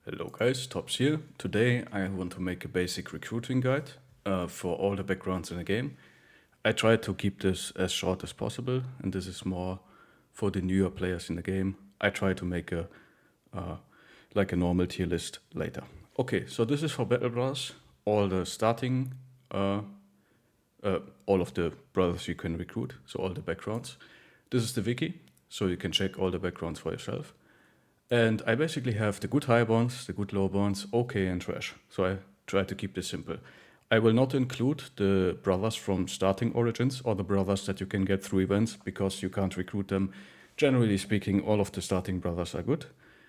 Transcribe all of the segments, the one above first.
Hello guys, Tops here. Today I want to make a basic recruiting guide for all the backgrounds in the game. I try to keep this as short as possible, and this is more for the newer players in the game. I try to make a like a normal tier list later. Okay, so this is for Battle Brothers. All the starting, all of the brothers you can recruit, so all the backgrounds. This is the wiki, so you can check all the backgrounds for yourself. And I basically have the good Highborns, the good Lowborns, okay, and trash. So I try to keep this simple. I will not include the brothers from starting origins or the brothers that you can get through events because you can't recruit them. Generally speaking, all of the starting brothers are good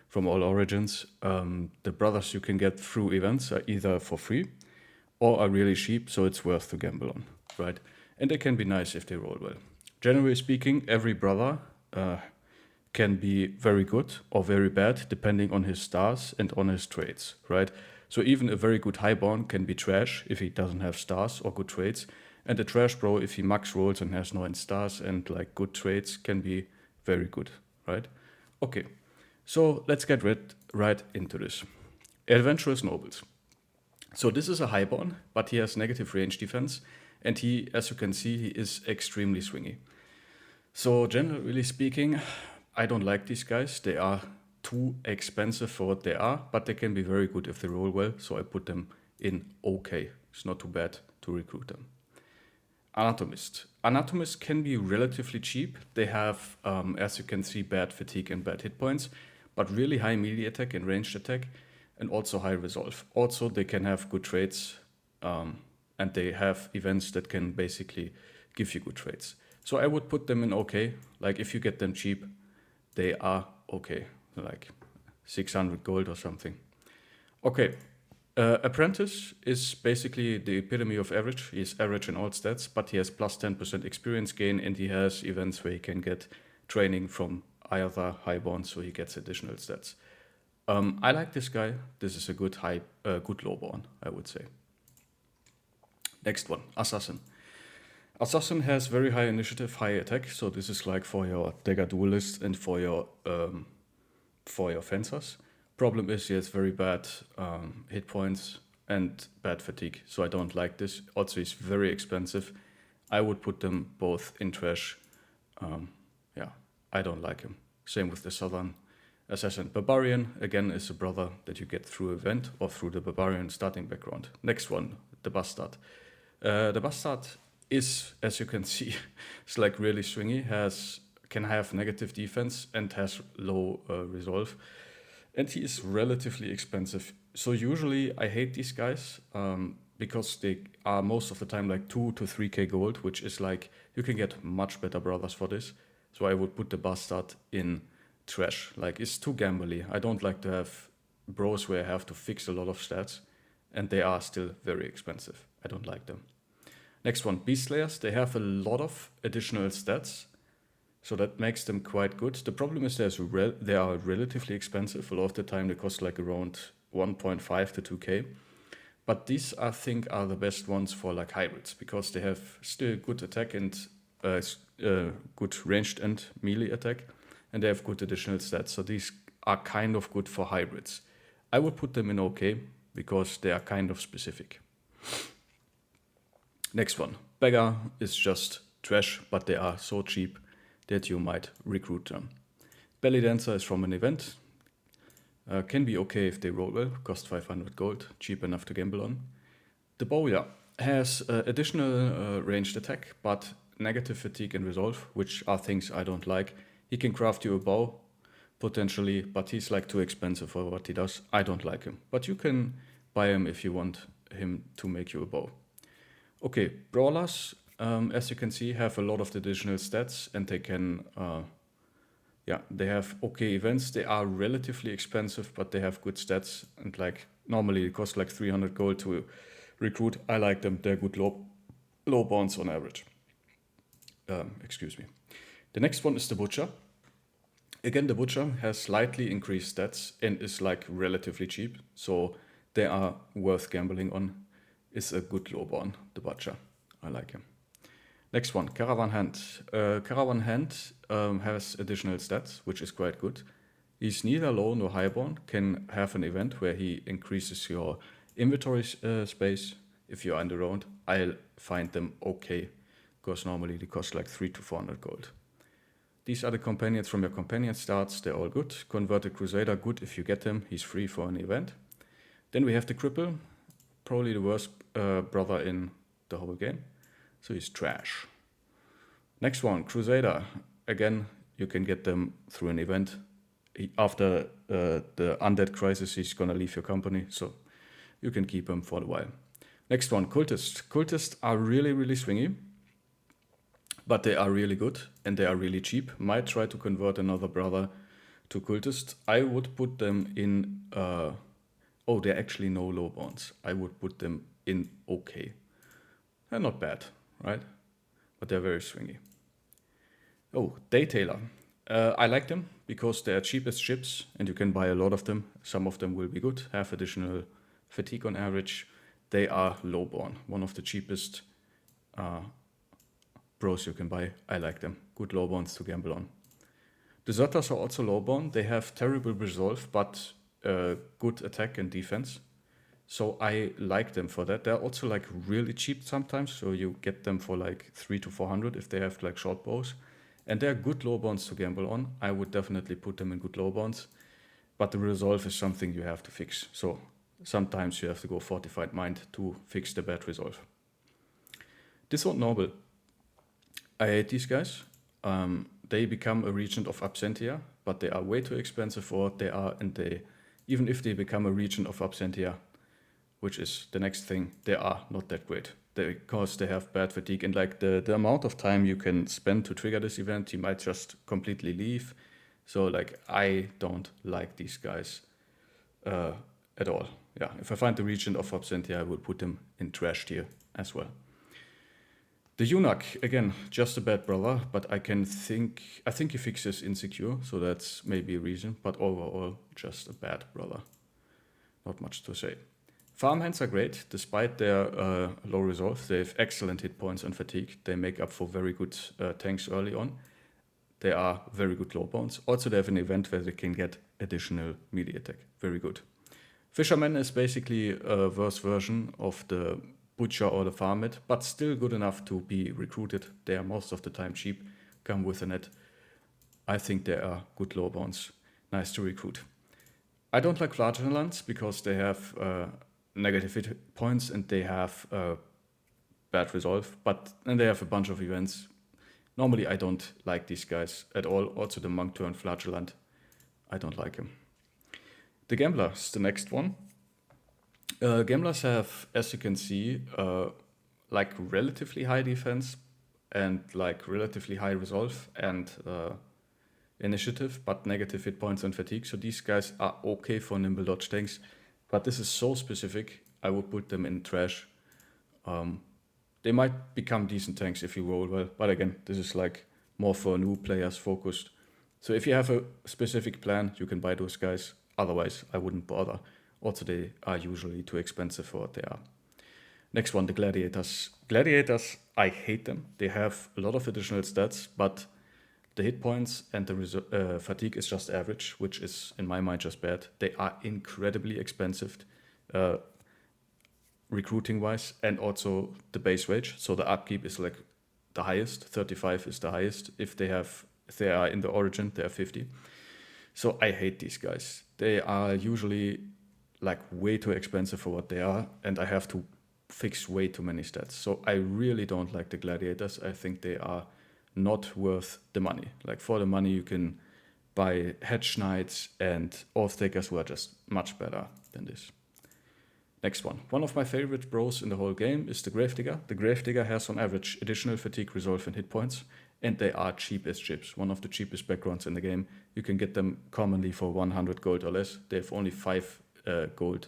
from all origins. The brothers you can get through events are either for free or are really cheap, so it's worth to gamble on, right? And they can be nice if they roll well. Generally speaking, every brother can be very good or very bad depending on his stars and on his traits, right? So even a very good highborn can be trash if he doesn't have stars or good traits, and a trash bro if he max rolls and has 9 stars and like good traits can be very good, right? Okay, so let's get right into this. Adventurous nobles. So this is a highborn, but he has negative range defense, and he, as you can see, he is extremely swingy. So generally speaking, I don't like these guys. They are too expensive for what they are, but they can be very good if they roll well, so I put them in okay. It's not too bad to recruit them. Anatomist. Anatomists can be relatively cheap. They have, as you can see, bad fatigue and bad hit points, but really high melee attack and ranged attack, and also high resolve. Also, they can have good traits, and they have events that can basically give you good traits. So I would put them in okay. Like if you get them cheap, they are okay, like 600 gold or something. Okay, Apprentice is basically the epitome of average. He is average in all stats, but he has plus 10% experience gain, and he has events where he can get training from either highborn, so he gets additional stats. I like this guy. This is a good good lowborn, I would say. Next one, Assassin. Assassin has very high initiative, high attack, so this is like for your dagger duelist and for your fencers. Problem is he has very bad hit points and bad fatigue, so I don't like this. Also, he's very expensive. I would put them both in trash. Yeah, I don't like him. Same with the Southern Assassin. Barbarian, again, is a brother that you get through event or through the Barbarian starting background. Next one, the Bastard. The Bastard is, as you can see, it's like really swingy, can have negative defense and has low resolve. And he is relatively expensive. So usually I hate these guys because they are most of the time like 2 to 3k gold, which is like, you can get much better brothers for this. So I would put the Bastard in trash. Like, it's too gambly. I don't like to have bros where I have to fix a lot of stats, and they are still very expensive. I don't like them. Next one, Beast Slayers. They have a lot of additional stats, so that makes them quite good. The problem is they are relatively expensive. A lot of the time they cost like around 1.5 to 2k. But these, I think, are the best ones for like hybrids because they have still good attack and good ranged and melee attack, and they have good additional stats. So these are kind of good for hybrids. I would put them in okay because they are kind of specific. Next one, Beggar is just trash, but they are so cheap that you might recruit them. Belly Dancer is from an event. Can be okay if they roll well, cost 500 gold, cheap enough to gamble on. The Bowyer has additional ranged attack, but negative fatigue and resolve, which are things I don't like. He can craft you a bow, potentially, but he's like too expensive for what he does. I don't like him, but you can buy him if you want him to make you a bow. Okay, Brawlers, as you can see, have a lot of the additional stats, and they can, they have okay events. They are relatively expensive, but they have good stats, and like normally it costs like 300 gold to recruit. I like them. They're good low bonds on average. Excuse me. The next one is the Butcher. Again, the Butcher has slightly increased stats and is like relatively cheap, so they are worth gambling on. Is a good lowborn, the Butcher. I like him. Next one, Caravan Hand. Caravan Hand has additional stats, which is quite good. He's neither low nor highborn, can have an event where he increases your inventory space. If you're on the round, I'll find them okay, because normally they cost like 300 to 400 gold. These are the companions from your companion starts, they're all good. Converted Crusader, good if you get him, he's free for an event. Then we have the Cripple, probably the worst brother in the whole game, so he's trash. Next one, Crusader, again, you can get them through an event. After the Undead Crisis, he's gonna leave your company, so you can keep him for a while. Next one, Cultist. Cultists are really, really swingy, but they are really good and they are really cheap. Might try to convert another brother to Cultist. I would put them in... oh, they're actually no Lowborns. I would put them in okay. They're not bad, right? But they're very swingy. Oh, Daystailer. I like them because they're cheapest ships and you can buy a lot of them. Some of them will be good, have additional fatigue on average. They are Lowborn, one of the cheapest bros you can buy. I like them. Good Lowborns to gamble on. Deserters are also Lowborn. They have terrible resolve, but good attack and defense. So I like them for that. They're also like really cheap sometimes. So you get them for like 300 to 400 if they have like short bows. And they're good Lowborns to gamble on. I would definitely put them in good Lowborns. But the resolve is something you have to fix. So sometimes you have to go Fortified Mind to fix the bad resolve. Dishonored Noble. I hate these guys. They become a regent of Absentia, but they are way too expensive for what they are. And they, even if they become a regent of Absentia, which is the next thing, they are not that great. Because they have bad fatigue and like the amount of time you can spend to trigger this event, you might just completely leave. So like I don't like these guys at all. Yeah, if I find the regent of Absentia, I would put them in trash tier as well. The Eunuch, again, just a bad brother, but I think he fixes insecure, so that's maybe a reason, but overall just a bad brother. Not much to say. Farmhands are great, despite their low resolve. They have excellent hit points and fatigue. They make up for very good tanks early on. They are very good Lowborns. Also, they have an event where they can get additional melee attack. Very good. Fisherman is basically a worse version of the Butcher or the Farmit, but still good enough to be recruited. They are most of the time cheap, come with a net. I think they are good Lowborns. Nice to recruit. I don't like Flagellants because they have negative hit points and they have bad resolve, and they have a bunch of events. Normally I don't like these guys at all. Also the Monk Turn Flagellant, I don't like him. The Gamblers, the next one. Gamblers have, as you can see, like relatively high defense and like relatively high resolve and initiative, but negative hit points and fatigue. So these guys are okay for nimble dodge tanks, but this is so specific, I would put them in trash. They might become decent tanks if you roll well, but again, this is like more for new players focused. So if you have a specific plan, you can buy those guys. Otherwise, I wouldn't bother. Also, they are usually too expensive for what they are. Next one, the Gladiators. Gladiators, I hate them. They have a lot of additional stats, but the hit points and the fatigue is just average, which is, in my mind, just bad. They are incredibly expensive recruiting-wise, and also the base wage. So the upkeep is like the highest. 35 is the highest. If they are in the origin, they are 50. So I hate these guys. They are usually like way too expensive for what they are, and I have to fix way too many stats. So I really don't like the Gladiators. I think they are not worth the money. Like for the money you can buy Hedge Knights and Oathtakers who are just much better than this. Next one. One of my favorite bros in the whole game is the Gravedigger. The Gravedigger has on average additional fatigue, resolve, and hit points, and they are cheap as chips. One of the cheapest backgrounds in the game. You can get them commonly for 100 gold or less. They have only 5 gold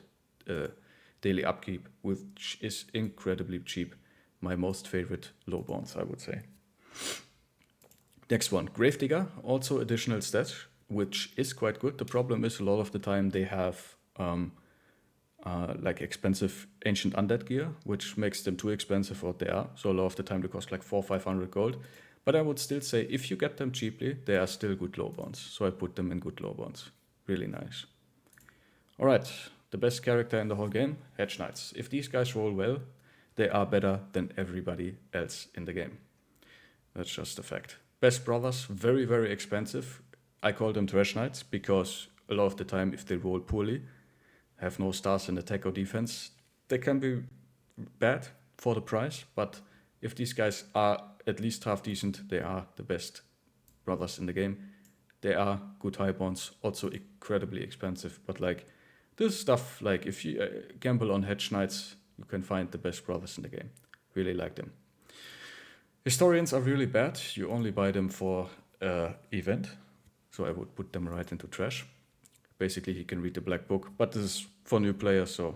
daily upkeep, which is incredibly cheap. My most favorite Lowborns, I would say. Next one, Gravedigger, also additional stats, which is quite good. The problem is a lot of the time they have like expensive ancient undead gear, which makes them too expensive for what they are. So a lot of the time they cost like 400-500 gold. But I would still say if you get them cheaply, they are still good Lowborns. So I put them in good Lowborns. Really nice. All right, the best character in the whole game, Hedge Knights. If these guys roll well, they are better than everybody else in the game. That's just a fact. Best brothers, very, very expensive. I call them trash knights because a lot of the time, if they roll poorly, have no stars in attack or defense, they can be bad for the price. But if these guys are at least half decent, they are the best brothers in the game. They are good highborns, also incredibly expensive. But like this stuff, like if you gamble on Hedge Knights, you can find the best brothers in the game. Really like them. Historians are really bad. You only buy them for event. So I would put them right into trash. Basically, he can read the black book. But this is for new players, so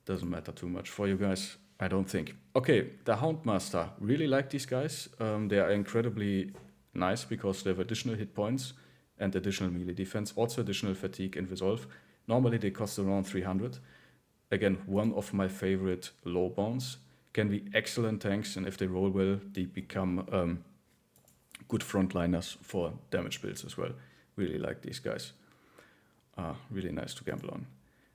doesn't matter too much for you guys, I don't think. Okay, the Houndmaster. Really like these guys. They are incredibly nice because they have additional hit points and additional melee defense. Also additional fatigue and resolve. Normally they cost around 300. Again, one of my favorite Lowborns. Can be excellent tanks, and if they roll well, they become good frontliners for damage builds as well. Really like these guys. Really nice to gamble on.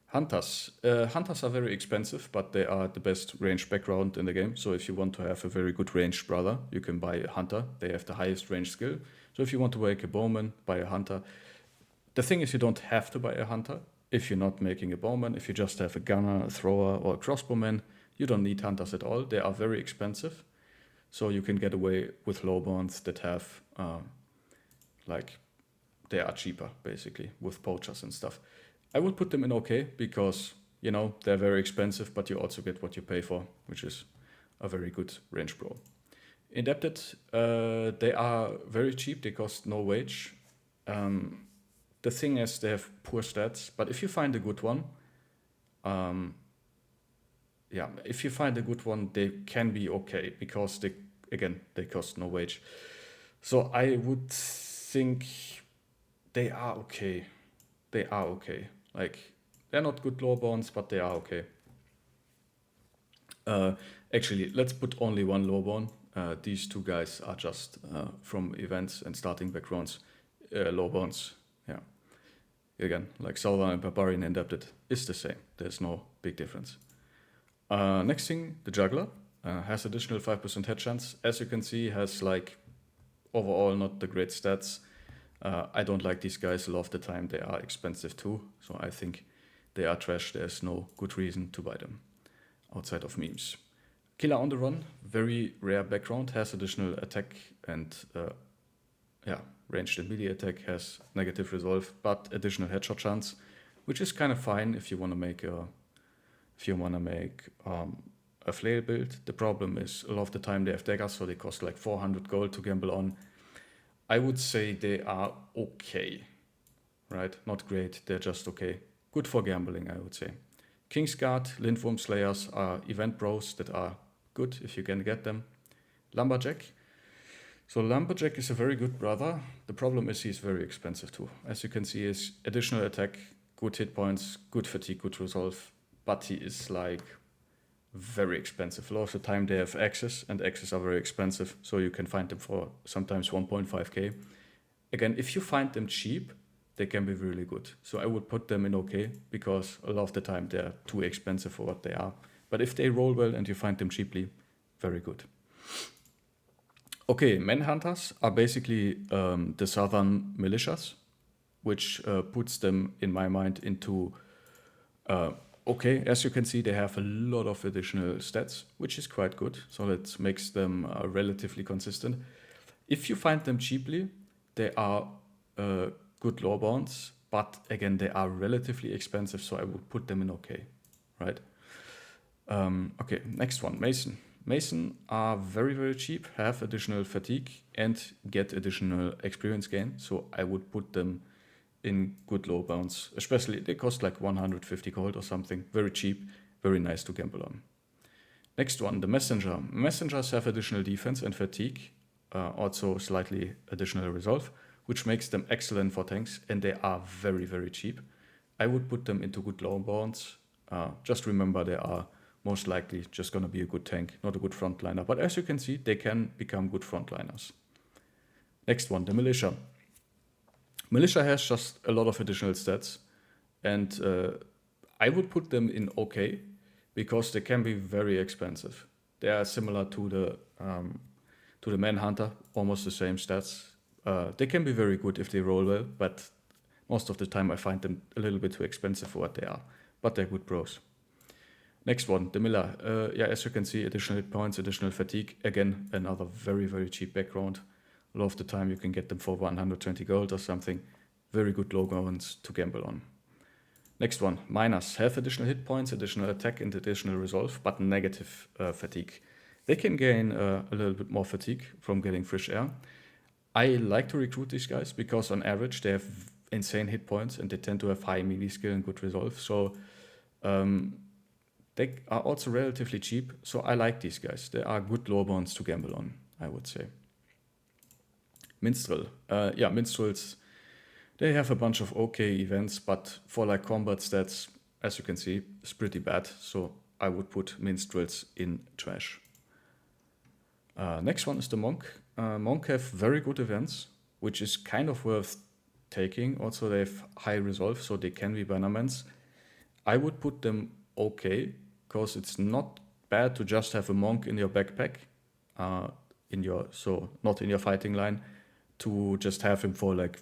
Hunters. Hunters are very expensive, but they are the best ranged background in the game. So if you want to have a very good ranged brother, you can buy a hunter. They have the highest range skill. So if you want to make a bowman, buy a hunter. The thing is, you don't have to buy a hunter if you're not making a bowman. If you just have a gunner, a thrower, or a crossbowman, you don't need hunters at all. They are very expensive. So you can get away with lowborns that have, they are cheaper, basically, with poachers and stuff. I would put them in okay because, they're very expensive, but you also get what you pay for, which is a very good range bro. Indebted, they are very cheap. They cost no wage. The thing is, they have poor stats, but if you find a good one, they can be okay because they cost no wage. So I would think they are okay. They are okay. Like, they're not good lowborns, but they are okay. Actually, let's put only one lowborn. These two guys are just from events and starting backgrounds. Lowborns, yeah. Again, like Southern and Barbarian Indebted is the same. There's no big difference. Next thing, the Juggler has additional 5% head chance. As you can see, has overall not the great stats. I don't like these guys. A lot of the time they are expensive too. So I think they are trash. There's no good reason to buy them outside of memes. Killer on the Run, very rare background, has additional attack and ranged and melee attack, has negative resolve, but additional headshot chance, which is kind of fine if you want to make a flail build. The problem is a lot of the time they have daggers, so they cost like 400 gold to gamble on. I would say they are okay, right? Not great, they're just okay. Good for gambling, I would say. Kingsguard, Lindworm Slayers are event bros that are good if you can get them. Lumberjack. So Lumberjack is a very good brother. The problem is he's very expensive too. As you can see, his additional attack, good hit points, good fatigue, good resolve, but he is like very expensive. A lot of the time they have axes, and axes are very expensive, so you can find them for sometimes 1.5k. Again, if you find them cheap, they can be really good. So I would put them in okay, because a lot of the time they're too expensive for what they are. But if they roll well and you find them cheaply, very good. Okay, Manhunters are basically the southern militias, which puts them, in my mind, into okay. As you can see, they have a lot of additional stats, which is quite good. So that makes them relatively consistent. If you find them cheaply, they are good lowborns, but again, they are relatively expensive, so I would put them in okay, right? Okay, next one, Mason. Mason are very, very cheap, have additional fatigue, and get additional experience gain, so I would put them in good lowborns. Especially, they cost like 150 gold or something, very cheap, very nice to gamble on. Next one, the Messenger. Messengers have additional defense and fatigue, also slightly additional resolve, which makes them excellent for tanks, and they are very, very cheap. I would put them into good lowborns. Just remember, they are most likely just going to be a good tank, not a good frontliner. But as you can see, they can become good frontliners. Next one, the Militia. Militia has just a lot of additional stats, and I would put them in okay because they can be very expensive. They are similar to the Manhunter, almost the same stats. They can be very good if they roll well, but most of the time I find them a little bit too expensive for what they are. But they're good bros. Next one, the Miller. Yeah, as you can see, additional hit points, additional fatigue. Again, another very, very cheap background. A lot of the time you can get them for 120 gold or something. Very good low ones to gamble on. Next one, miners have additional hit points, additional attack, and additional resolve, but negative fatigue. They can gain a little bit more fatigue from getting fresh air. I like to recruit these guys because on average they have insane hit points and they tend to have high melee skill and good resolve. So they are also relatively cheap. So I like these guys. They are good Lowborns to gamble on, I would say. Minstrel. Yeah, Minstrels, they have a bunch of okay events, but for like combat stats, as you can see, it's pretty bad. So I would put Minstrels in trash. Next one is the Monk. Monk have very good events, which is kind of worth taking. Also, they have high resolve, so they can be bannermans. I would put them okay, because it's not bad to just have a Monk in your backpack, so not in your fighting line, to just have him for like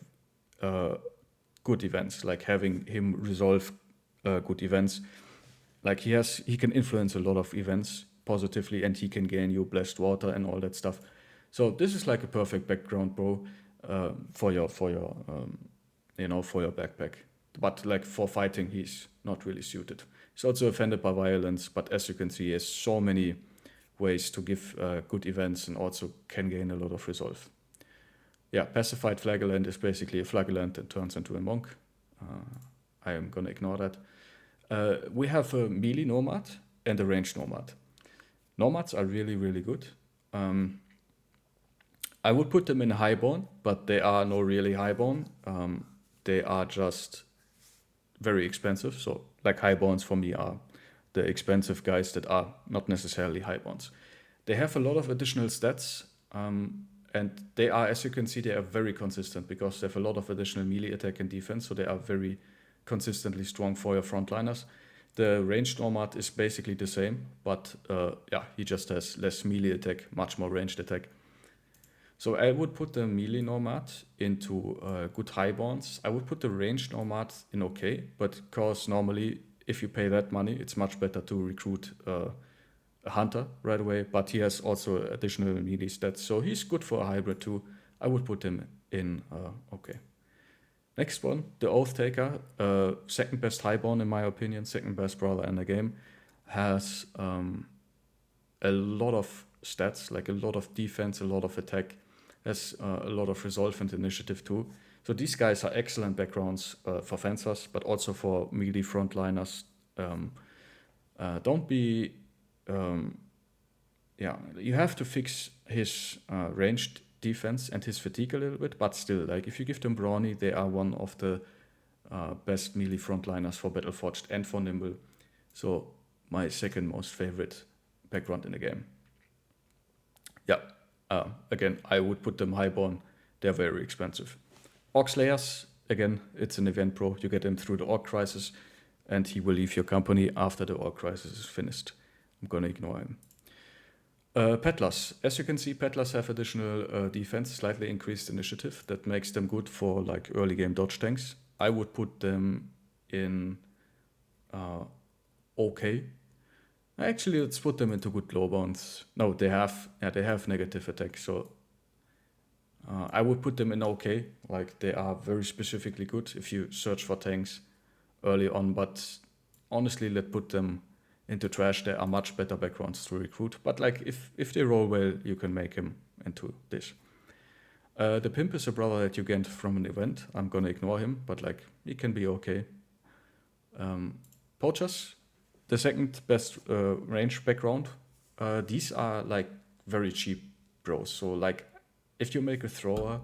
good events, like having him resolve good events. Like he can influence a lot of events positively, and he can gain you blessed water and all that stuff. So this is like a perfect background bro for your backpack. But like for fighting, he's not really suited. He's also offended by violence, but as you can see, he has so many ways to give good events and also can gain a lot of resolve. Yeah, pacified flagellant is basically a flagellant that turns into a monk. I am gonna ignore that. We have a melee nomad and a ranged nomad. Nomads are really, really good. I would put them in Highborn, but they are not really Highborn. They are just very expensive. So like Highborns for me are the expensive guys that are not necessarily Highborns. They have a lot of additional stats, and they are, as you can see, they are very consistent because they have a lot of additional melee attack and defense, so they are very consistently strong for your frontliners. The ranged nomad is basically the same, but yeah, he just has less melee attack, much more ranged attack. So I would put the melee nomad into good Highborns. I would put the ranged nomad in okay, but because normally if you pay that money, it's much better to recruit a hunter right away, but he has also additional melee stats, so he's good for a hybrid too. I would put him in okay. Next one, the Oath Taker, second best Highborn in my opinion, second best brawler in the game, has a lot of stats, like a lot of defense, a lot of attack, has a lot of resolve and initiative too. So these guys are excellent backgrounds for fencers, but also for melee frontliners. Don't be, yeah, you have to fix his ranged defense and his fatigue a little bit, but still, like if you give them Brawny, they are one of the best melee frontliners for Battleforged and for Nimble. So my second most favorite background in the game. Yeah, again, I would put them Highborn. They're very expensive. Orc Slayers, again, it's an event pro. You get him through the Orc Crisis, and he will leave your company after the Orc Crisis is finished. I'm gonna ignore him. Peddlers. As you can see, Peddlers have additional defense, slightly increased initiative. That makes them good for like early game dodge tanks. I would put them in okay. Actually, let's put them into good Lowborns. No, they have negative attack, so I would put them in okay. Like they are very specifically good if you search for tanks early on, but honestly, let's put them into trash. There are much better backgrounds to recruit, but like if they roll well, you can make him into this. The Pimp is a brother that you get from an event. I'm gonna ignore him, but like he can be okay. Poachers, the second best range background. These are like very cheap bros. So like if you make a thrower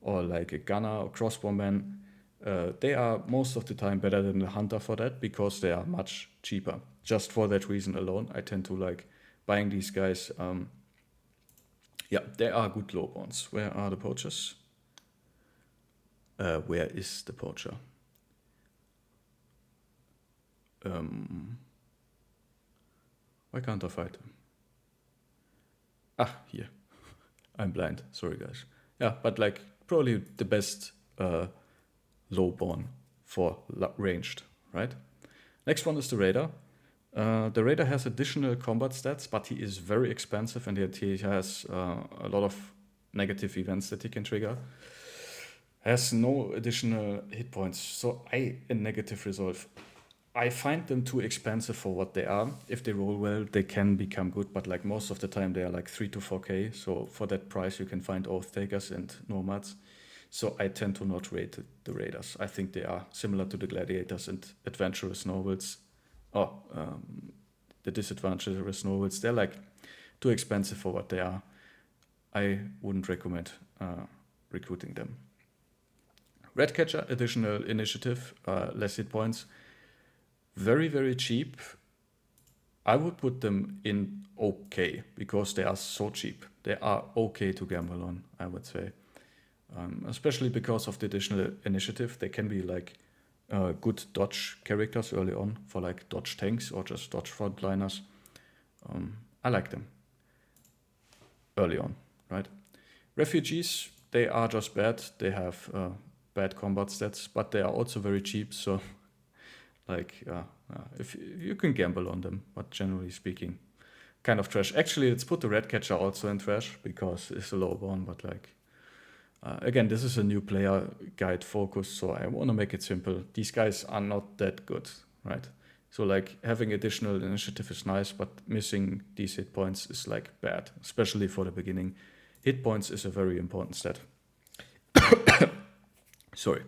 or like a gunner or crossbowman, they are most of the time better than the hunter for that because they are much cheaper. Just for that reason alone, I tend to like buying these guys. Yeah, they are good Lowborns. Where are the poachers? Where is the poacher? Why can't I find him? Ah, here. I'm blind. Sorry, guys. Yeah, but like probably the best Lowborn for ranged, right? Next one is the Raider. The Raider has additional combat stats, but he is very expensive and yet he has a lot of negative events that he can trigger. Has no additional hit points, so in negative resolve. I find them too expensive for what they are. If they roll well, they can become good, but like most of the time they are like 3 to 4k. So for that price, you can find Oath Takers and Nomads. So I tend to not rate the Raiders. I think they are similar to the Gladiators and Adventurous Nobles. The Disadventurous Nobles. They're like too expensive for what they are. I wouldn't recommend recruiting them. Redcatcher, additional initiative, less hit points. Very, very cheap. I would put them in okay because they are so cheap. They are okay to gamble on, I would say. Especially because of the additional initiative. They can be like good dodge characters early on for like dodge tanks or just dodge frontliners. I like them early on, right? Refugees, they are just bad. They have bad combat stats, but they are also very cheap. So like, if you can gamble on them, but generally speaking, kind of trash. Actually, let's put the Redcatcher also in trash because it's a Lowborn, but like, again, this is a new player guide focus, so I want to make it simple. These guys are not that good, right? So like having additional initiative is nice, but missing these hit points is like bad, especially for the beginning. Hit points is a very important stat. Sorry.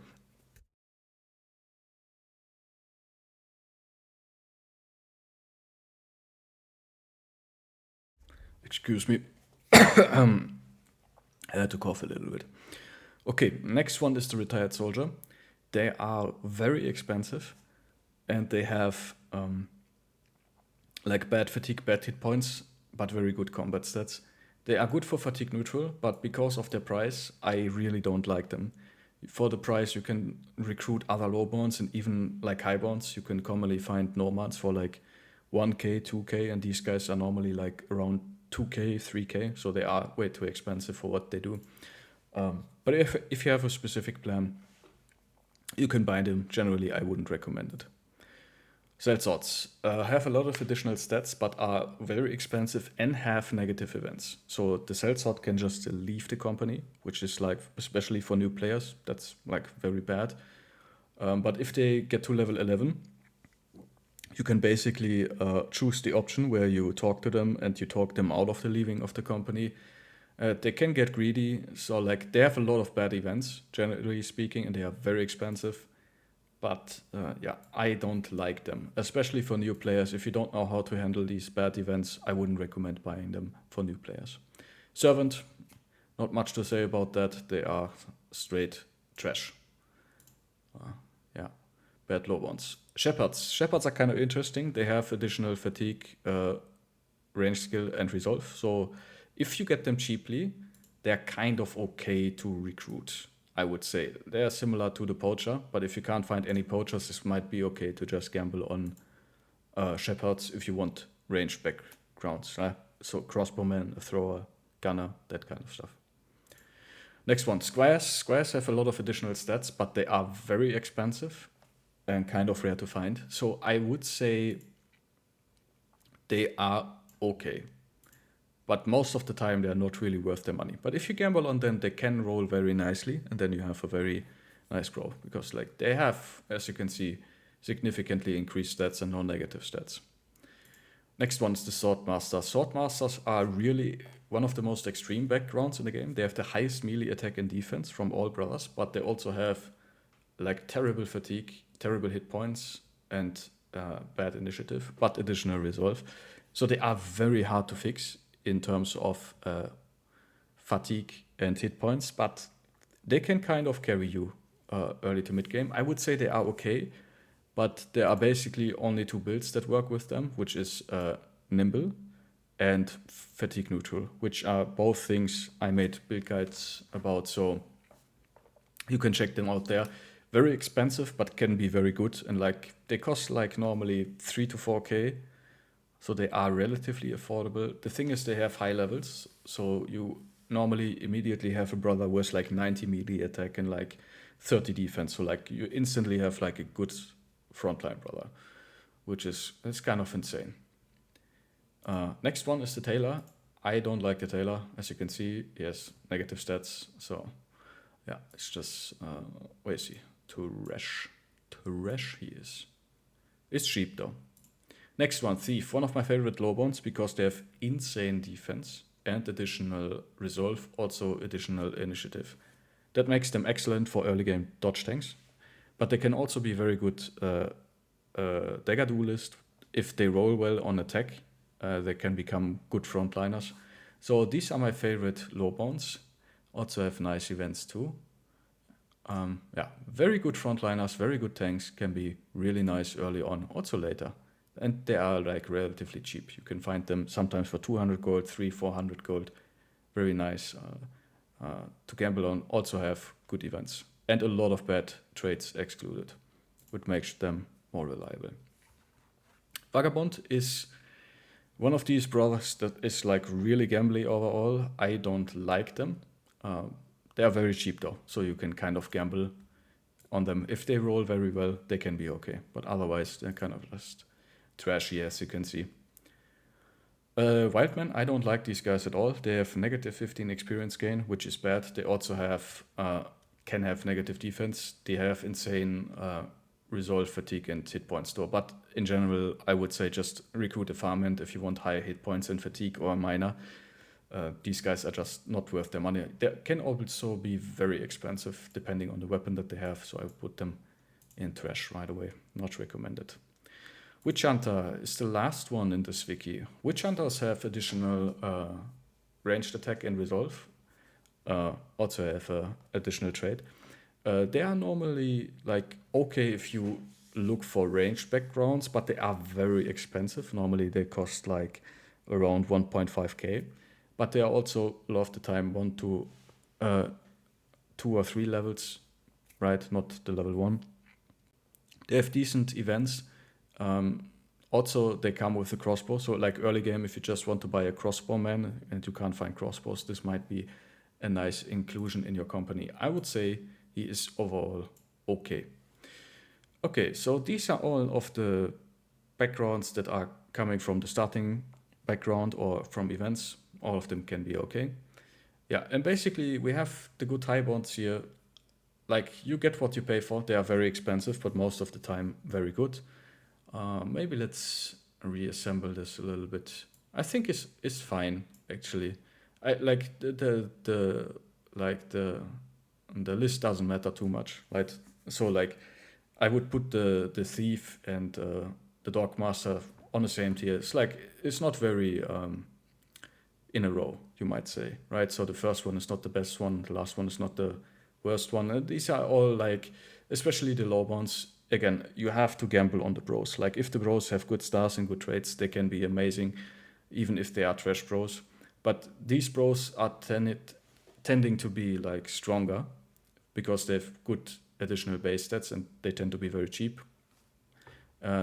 Excuse me. I had to cough a little bit. Okay, next one is the Retired Soldier. They are very expensive and they have like bad fatigue, bad hit points, but very good combat stats. They are good for fatigue neutral, but because of their price, I really don't like them. For the price, you can recruit other Lowborns and even like Highborns. You can commonly find Nomads for like 1k, 2k, and these guys are normally like around 2k, 3k, so they are way too expensive for what they do. But if you have a specific plan, you can buy them. Generally, I wouldn't recommend it. Sellswords have a lot of additional stats, but are very expensive and have negative events. So the Sellsword can just leave the company, which is like, especially for new players, that's like very bad. But if they get to level 11, you can basically choose the option where you talk to them and you talk them out of the leaving of the company. They can get greedy, so like they have a lot of bad events, generally speaking, and they are very expensive. But yeah, I don't like them, especially for new players. If you don't know how to handle these bad events, I wouldn't recommend buying them for new players. Servant, not much to say about that. They are straight trash. Yeah, bad low ones. Shepherds. Shepherds are kind of interesting. They have additional fatigue, range skill, and resolve. So if you get them cheaply, they're kind of okay to recruit. I would say they are similar to the poacher, but if you can't find any poachers, this might be okay to just gamble on shepherds if you want ranged backgrounds. So crossbowman, a thrower, gunner, that kind of stuff. Next one, squires. Squires have a lot of additional stats, but they are very expensive and kind of rare to find. So I would say they are okay. But most of the time, they are not really worth their money. But if you gamble on them, they can roll very nicely, and then you have a very nice growth because, like, they have, as you can see, significantly increased stats and no negative stats. Next one is the Swordmaster. Swordmasters are really one of the most extreme backgrounds in the game. They have the highest melee attack and defense from all brothers, but they also have like terrible fatigue, terrible hit points, and bad initiative, but additional resolve. So they are very hard to fix in terms of fatigue and hit points, but they can kind of carry you early to mid game. I would say they are okay, but there are basically only two builds that work with them, which is nimble and fatigue neutral, which are both things I made build guides about. So You can check them out there. Very expensive, but can be very good. And like they cost like normally 3 to 4K. So they are relatively affordable. The thing is they have high levels. So you normally immediately have a brother who has like 90 melee attack and like 30 defense. So like you instantly have like a good frontline brother, which is it's kind of insane. Next one is the Taylor. I don't like the Taylor. As you can see, he has negative stats. So yeah, it's just, where is he? Trash. Trash he is. It's cheap though. Next one, Thief. One of my favorite Lowborns because they have insane defense and additional resolve, also additional initiative. That makes them excellent for early game dodge tanks. But they can also be very good dagger duelist. If they roll well on attack, they can become good frontliners. So these are my favorite Lowborns. Also have nice events too. Yeah, very good frontliners, very good tanks, can be really nice early on, also later. And they are like relatively cheap. You can find them sometimes for 200 gold, 300-400 gold. Very nice to gamble on. Also have good events. And a lot of bad trades excluded, which makes them more reliable. Vagabond is one of these brothers that is like really gambly overall. I don't like them. They are very cheap though, so you can kind of gamble on them. If they roll very well, they can be okay. But otherwise, they're kind of just trashy, as you can see. Wildman, I don't like these guys at all. They have negative 15 experience gain, which is bad. They also have can have negative defense. They have insane resolve, fatigue, and hit point store. But in general, I would say just recruit a farmhand if you want higher hit points and fatigue or minor. These guys are just not worth their money. They can also be very expensive depending on the weapon that they have. So I would put them in trash right away. Not recommended. Witch Hunter is the last one in this wiki. Witch Hunters have additional ranged attack and resolve. Also have additional trade. They are normally like okay if you look for ranged backgrounds, but they are very expensive. Normally they cost like around 1.5k, but they are also a lot of the time 1 to 2 or 3 levels, right? Not the level 1. They have decent events. Also, they come with a crossbow. So like early game, if you just want to buy a crossbow man and you can't find crossbows, this might be a nice inclusion in your company. I would say he is overall okay. Okay, so these are all of the backgrounds that are coming from the starting background or from events. All of them can be okay. Yeah, and basically we have the good Highborns here. Like you get what you pay for. They are very expensive, but most of the time very good. Maybe let's reassemble this a little bit. I think it's fine actually. I like the list doesn't matter too much. Right? So like I would put the thief and the dog master on the same tier. It's like it's not very in a row, you might say, right? So the first one is not the best one, the last one is not the worst one. And these are all like, especially the low ones. Again, you have to gamble on the bros. Like if the bros have good stars and good traits, they can be amazing, even if they are trash bros. But these bros are tending to be like stronger because they have good additional base stats and they tend to be very cheap.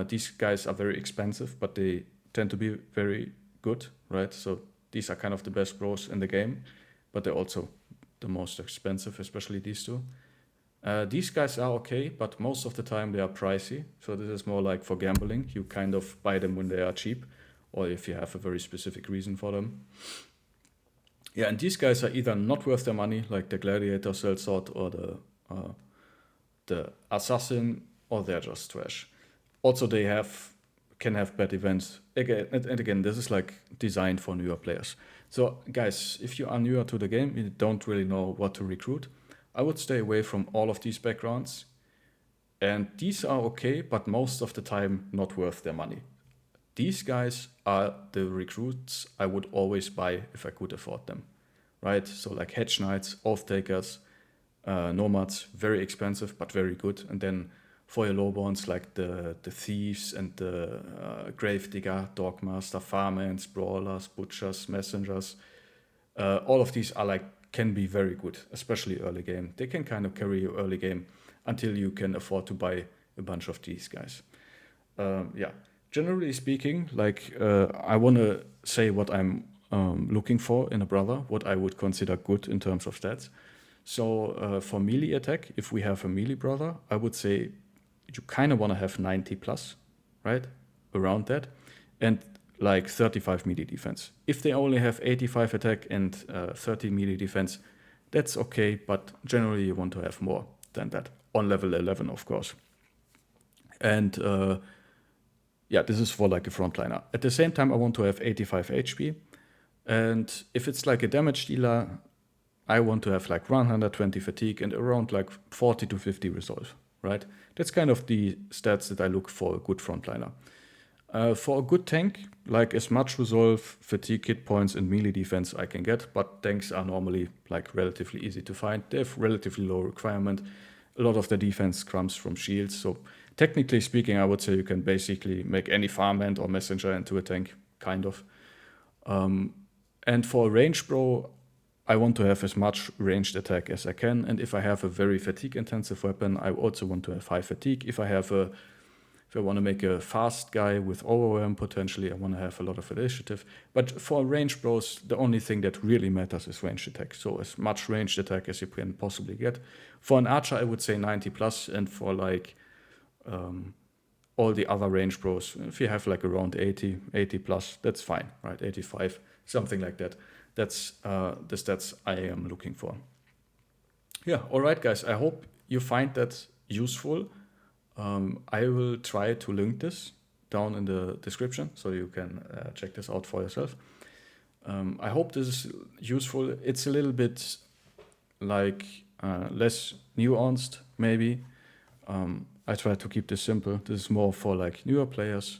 These guys are very expensive, but they tend to be very good, right? So these are kind of the best bros in the game, but they're also the most expensive, especially these two. These guys are okay, but most of the time they are pricey. So this is more like for gambling. You kind of buy them when they are cheap or if you have a very specific reason for them. Yeah, and these guys are either not worth their money, like the Gladiator, Sellsword, or the Assassin, or they're just trash. Also, they can have bad events. Again, this is like designed for newer players. So guys, if you are newer to the game, you don't really know what to recruit, I would stay away from all of these backgrounds. And these are okay, but most of the time not worth their money. These guys are the recruits I would always buy if I could afford them, right? So like Hedge Knights, Oath Takers, Nomads, very expensive, but very good. And then for your Lowborns, like the Thieves and the Gravedigger, Dogmaster, Farmhands, Brawlers, Butchers, Messengers, all of these are like can be very good, especially early game. They can kind of carry you early game until you can afford to buy a bunch of these guys. Yeah, generally speaking, like I want to say what I'm looking for in a brother, what I would consider good in terms of stats. So for melee attack, if we have a melee brother, I would say you kind of want to have 90 plus, right? Around that. And like 35 melee defense. If they only have 85 attack and 30 melee defense, that's okay, but generally you want to have more than that. On level 11, of course. And yeah, this is for like a frontliner. At the same time, I want to have 85 HP. And if it's like a damage dealer, I want to have like 120 fatigue and around like 40 to 50 resolve, right? That's kind of the stats that I look for a good frontliner. For a good tank, like as much resolve, fatigue, hit points, and melee defense I can get, but tanks are normally like relatively easy to find. They have relatively low requirement. A lot of the defense comes from shields, so technically speaking, I would say you can basically make any farmhand or messenger into a tank, kind of. And for a range bro, I want to have as much ranged attack as I can, and if I have a very fatigue-intensive weapon, I also want to have high fatigue. If I want to make a fast guy with overwhelm, potentially, I want to have a lot of initiative. But for range bros, the only thing that really matters is ranged attack. So as much ranged attack as you can possibly get. For an archer, I would say 90 plus, and for like all the other range bros, if you have like around 80 plus, that's fine, right? 85, something like that. That's the stats I am looking for. Yeah, all right, guys. I hope you find that useful. I will try to link this down in the description so you can check this out for yourself. I hope this is useful. It's a little bit like less nuanced, maybe. I try to keep this simple. This is more for like newer players.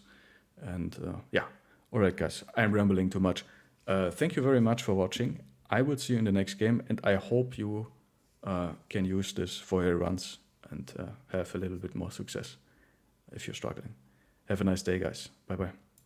And yeah, all right, guys. I'm rambling too much. Thank you very much for watching. I will see you in the next game, and I hope you can use this for your runs and have a little bit more success if you're struggling. Have a nice day, guys. Bye-bye.